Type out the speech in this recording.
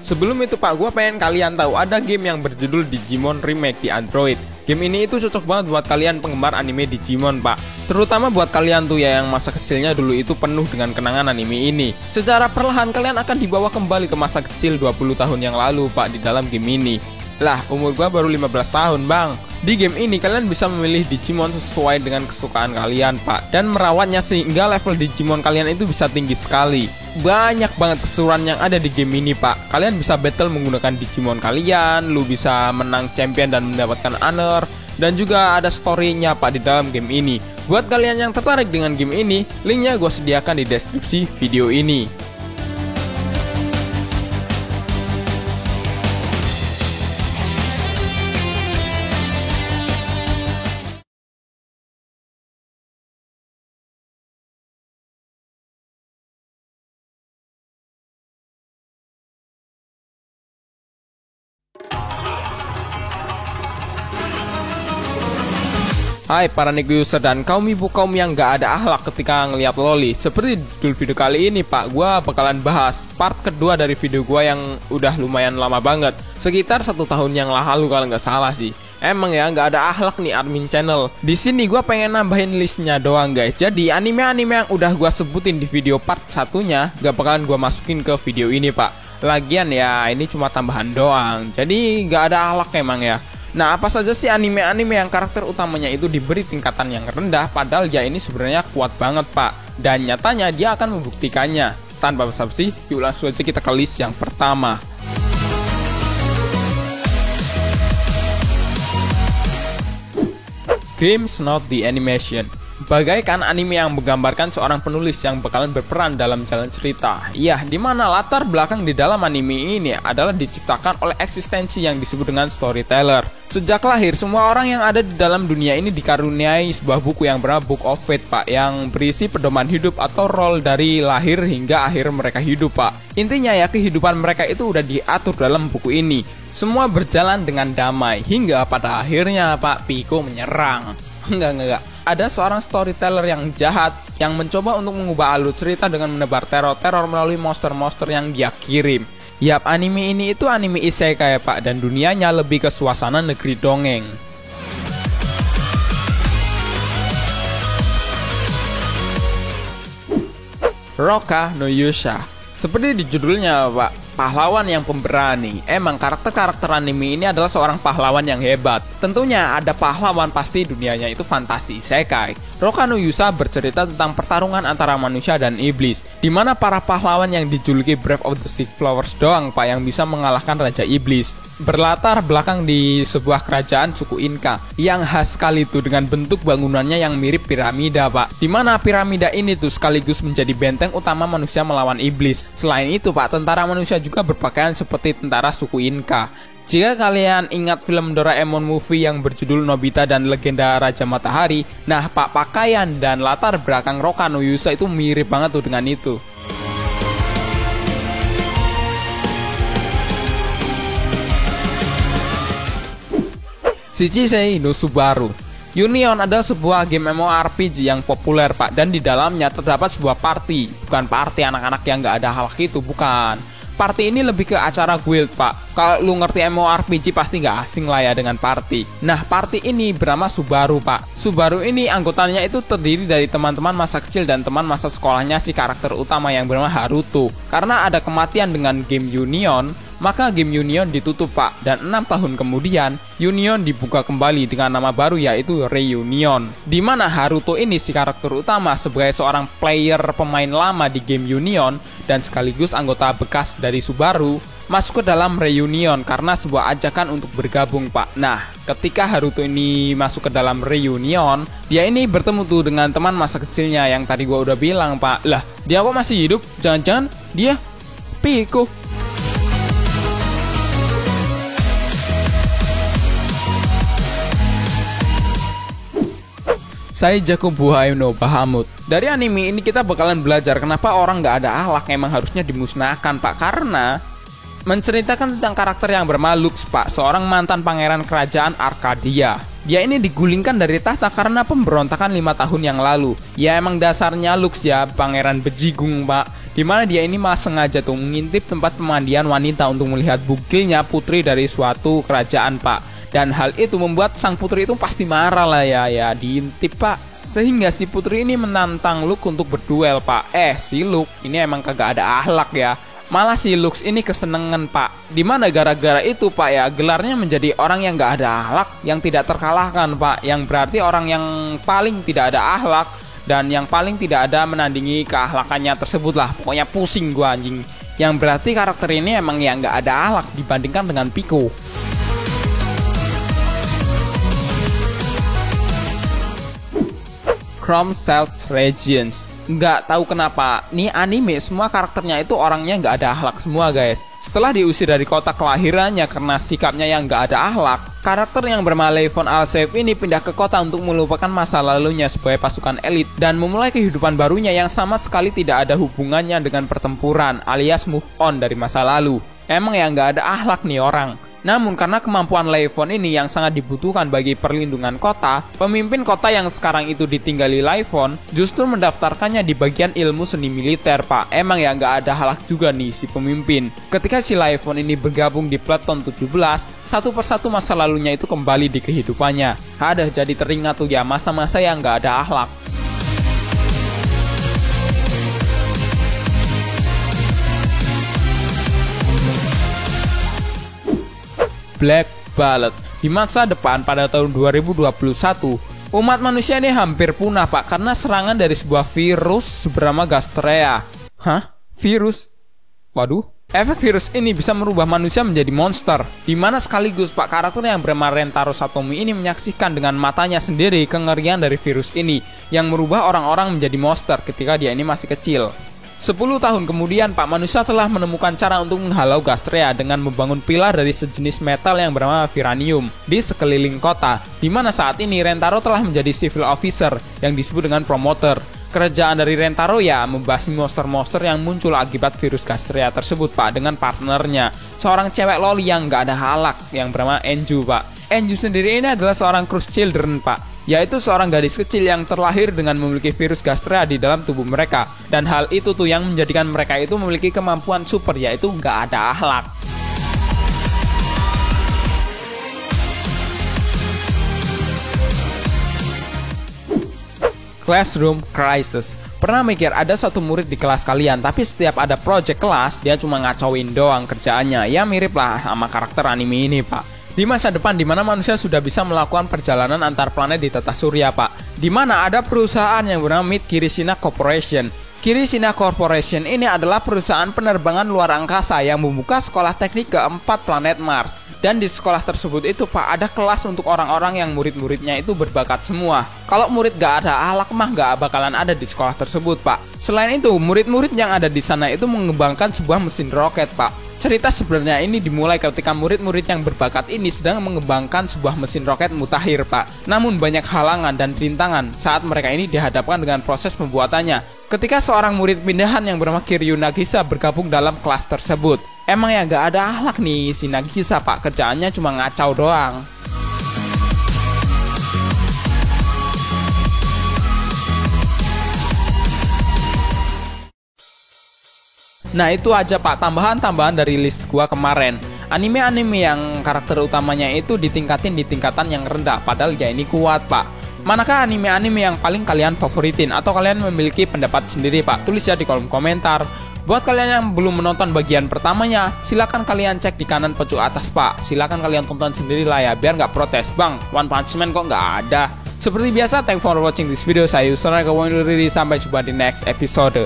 Sebelum itu Pak, gua pengen kalian tahu ada game yang berjudul Digimon Remake di Android. Game ini itu cocok banget buat kalian penggemar anime Digimon Pak. Terutama buat kalian tuh ya yang masa kecilnya dulu itu penuh dengan kenangan anime ini. Secara perlahan kalian akan dibawa kembali ke masa kecil 20 tahun yang lalu Pak di dalam game ini. Lah, umur gua baru 15 tahun bang. Di game ini kalian bisa memilih Digimon sesuai dengan kesukaan kalian Pak, dan merawatnya sehingga level Digimon kalian itu bisa tinggi sekali. Banyak banget keseruan yang ada di game ini Pak. Kalian bisa battle menggunakan Digimon kalian, lu bisa menang champion dan mendapatkan honor, dan juga ada story-nya Pak di dalam game ini. Buat kalian yang tertarik dengan game ini, linknya gue sediakan di deskripsi video ini. Hai para nego user dan kaum ibu kaum yang gak ada akhlak ketika ngeliat loli. Seperti di judul video kali ini Pak, gua bakalan bahas part kedua dari video gua yang udah lumayan lama banget, sekitar 1 tahun yang lalu kalau nggak salah sih. Emang ya nggak ada akhlak nih admin channel. Di sini gua pengen nambahin listnya doang guys. Jadi anime-anime yang udah gua sebutin di video part satunya gak bakalan gua masukin ke video ini Pak. Lagian ya ini cuma tambahan doang. Jadi nggak ada akhlak emang ya. Nah, apa saja sih anime-anime yang karakter utamanya itu diberi tingkatan yang rendah, padahal dia ini sebenarnya kuat banget Pak. Dan nyatanya dia akan membuktikannya. Tanpa basa-basi, yuk langsung aja kita ke list yang pertama. Games Not the Animation. Bagaikan anime yang menggambarkan seorang penulis yang bakalan berperan dalam jalan cerita. Ya, dimana latar belakang di dalam anime ini adalah diciptakan oleh eksistensi yang disebut dengan storyteller. Sejak lahir, semua orang yang ada di dalam dunia ini dikaruniai sebuah buku yang bernama Book of Fate Pak, yang berisi pedoman hidup atau role dari lahir hingga akhir mereka hidup Pak. Intinya ya, kehidupan mereka itu udah diatur dalam buku ini. Semua berjalan dengan damai hingga pada akhirnya Pak Pico menyerang. Enggak. Ada seorang storyteller yang jahat yang mencoba untuk mengubah alur cerita dengan menebar teror-teror melalui monster-monster yang dia kirim. Yap, anime ini itu anime isekai Pak, dan dunianya lebih ke suasana negeri dongeng. Roka no Yusha. Seperti di judulnya Pak, pahlawan yang pemberani. Emang karakter-karakter anime ini adalah seorang pahlawan yang hebat. Tentunya ada pahlawan, pasti dunianya itu fantasi isekai. Roka no Yusha bercerita tentang pertarungan antara manusia dan iblis, di mana para pahlawan yang dijuluki Brave of the Six Flowers doang Pak yang bisa mengalahkan Raja Iblis. Berlatar belakang di sebuah kerajaan suku Inka yang khas sekali tuh dengan bentuk bangunannya yang mirip piramida Pak, di mana piramida ini tuh sekaligus menjadi benteng utama manusia melawan iblis. Selain itu Pak, tentara manusia juga berpakaian seperti tentara suku Inka. Jika kalian ingat film Doraemon movie yang berjudul Nobita dan Legenda Raja Matahari, nah Pak, pakaian dan latar belakang Roka no Yusha itu mirip banget tuh dengan itu. Shichisei no Subaru. Union adalah sebuah game MMORPG yang populer Pak, dan di dalamnya terdapat sebuah party. Bukan party anak-anak yang gak ada halak itu, bukan. Party ini lebih ke acara guild Pak. Kalau lu ngerti MMORPG pasti gak asing lah ya dengan party. Nah, party ini bernama Subaru Pak. Subaru ini anggotanya itu terdiri dari teman-teman masa kecil dan teman masa sekolahnya si karakter utama yang bernama Haruto. Karena ada kematian dengan game Union, maka game Union ditutup Pak, dan 6 tahun kemudian Union dibuka kembali dengan nama baru yaitu Reunion, di mana Haruto ini si karakter utama sebagai seorang player pemain lama di game Union dan sekaligus anggota bekas dari Subaru masuk ke dalam Reunion karena sebuah ajakan untuk bergabung Pak. Nah, ketika Haruto ini masuk ke dalam Reunion, dia ini bertemu tuh dengan teman masa kecilnya yang tadi gua udah bilang Pak. Lah, dia kok masih hidup? Jangan-jangan dia Pico. Saya Jacob no Bahamut. Dari anime ini kita bakalan belajar kenapa orang gak ada akhlak emang harusnya dimusnahkan Pak. Karena menceritakan tentang karakter yang bernama Lux Pak, seorang mantan pangeran kerajaan Arcadia. Dia ini digulingkan dari tahta karena pemberontakan 5 tahun yang lalu. Ya emang dasarnya Lux ya pangeran bejigung Pak, Dimana dia ini malah sengaja tuh mengintip tempat pemandian wanita untuk melihat bugilnya putri dari suatu kerajaan Pak. Dan hal itu membuat sang putri itu pasti marah lah ya diintip Pak. Sehingga si putri ini menantang Luke untuk berduel Pak. Si Luke ini emang kagak ada akhlak ya. Malah si Lux ini kesenengan Pak. Dimana gara-gara itu Pak ya, gelarnya menjadi orang yang gak ada akhlak, yang tidak terkalahkan Pak. Yang berarti orang yang paling tidak ada akhlak dan yang paling tidak ada menandingi keakhlakannya tersebut lah. Pokoknya pusing gua anjing. Yang berarti karakter ini emang yang gak ada akhlak dibandingkan dengan Pico. Chrome Cells Regions. Nggak tahu kenapa, nih anime semua karakternya itu orangnya nggak ada akhlak semua guys. Setelah diusir dari kota kelahirannya karena sikapnya yang nggak ada akhlak, karakter yang bernama Levon Alsev ini pindah ke kota untuk melupakan masa lalunya sebagai pasukan elit dan memulai kehidupan barunya yang sama sekali tidak ada hubungannya dengan pertempuran alias move on dari masa lalu. Emang ya nggak ada akhlak nih orang. Namun karena kemampuan Levon ini yang sangat dibutuhkan bagi perlindungan kota, pemimpin kota yang sekarang itu ditinggali Levon justru mendaftarkannya di bagian ilmu seni militer Pak. Emang ya nggak ada halak juga nih si pemimpin. Ketika si Levon ini bergabung di Platon 17, satu persatu masa lalunya itu kembali di kehidupannya. Ada jadi teringat tuh ya masa-masa yang nggak ada akhlak. Black Ballad. Di masa depan pada tahun 2021, umat manusia ini hampir punah Pak karena serangan dari sebuah virus bernama Gastrea. Virus? Waduh. Efek virus ini bisa merubah manusia menjadi monster. Dimana sekaligus Pak karakter yang bernama Rentaro Satomi ini menyaksikan dengan matanya sendiri kengerian dari virus ini yang merubah orang-orang menjadi monster ketika dia ini masih kecil. 10 tahun kemudian Pak manusia telah menemukan cara untuk menghalau Gastrea dengan membangun pilar dari sejenis metal yang bernama Viranium di sekeliling kota, di mana saat ini Rentaro telah menjadi civil officer yang disebut dengan promoter. Kerjaan dari Rentaro ya membasmi monster-monster yang muncul akibat virus Gastrea tersebut Pak dengan partnernya, seorang cewek loli yang gak ada halak yang bernama Enju Pak. Enju sendiri ini adalah seorang cruise children Pak, yaitu seorang gadis kecil yang terlahir dengan memiliki virus Gastrea di dalam tubuh mereka. Dan hal itu tuh yang menjadikan mereka itu memiliki kemampuan super, yaitu nggak ada akhlak. Classroom Crisis. Pernah mikir ada satu murid di kelas kalian, tapi setiap ada project kelas, dia cuma ngacauin doang kerjaannya. Ya mirip lah sama karakter anime ini Pak. Di masa depan di mana manusia sudah bisa melakukan perjalanan antar planet di tata surya Pak, di mana ada perusahaan yang bernama Mid Kirishina Corporation. Kirishina Corporation ini adalah perusahaan penerbangan luar angkasa yang membuka sekolah teknik ke 4 planet Mars. Dan di sekolah tersebut itu Pak ada kelas untuk orang-orang yang murid-muridnya itu berbakat semua. Kalau murid gak ada akhlak mah gak bakalan ada di sekolah tersebut Pak. Selain itu murid-murid yang ada di sana itu mengembangkan sebuah mesin roket Pak. Cerita sebenarnya ini dimulai ketika murid-murid yang berbakat ini sedang mengembangkan sebuah mesin roket mutakhir Pak. Namun banyak halangan dan rintangan saat mereka ini dihadapkan dengan proses pembuatannya. Ketika seorang murid pindahan yang bernama Kiryu Nagisa bergabung dalam kelas tersebut. Emang ya gak ada akhlak nih si Nagisa Pak, kerjaannya cuma ngacau doang. Nah itu aja Pak, tambahan-tambahan dari list gua kemarin. Anime-anime yang karakter utamanya itu ditingkatin di tingkatan yang rendah, padahal ya ini kuat Pak. Manakah anime-anime yang paling kalian favoritin? Atau kalian memiliki pendapat sendiri Pak? Tulis ya di kolom komentar. Buat kalian yang belum menonton bagian pertamanya, silakan kalian cek di kanan pojok atas Pak. Silakan kalian tonton sendiri lah ya, biar nggak protes. Bang, One Punch Man kok nggak ada? Seperti biasa, thanks for watching this video. Saya Yusra Kawang Riri, sampai jumpa di next episode.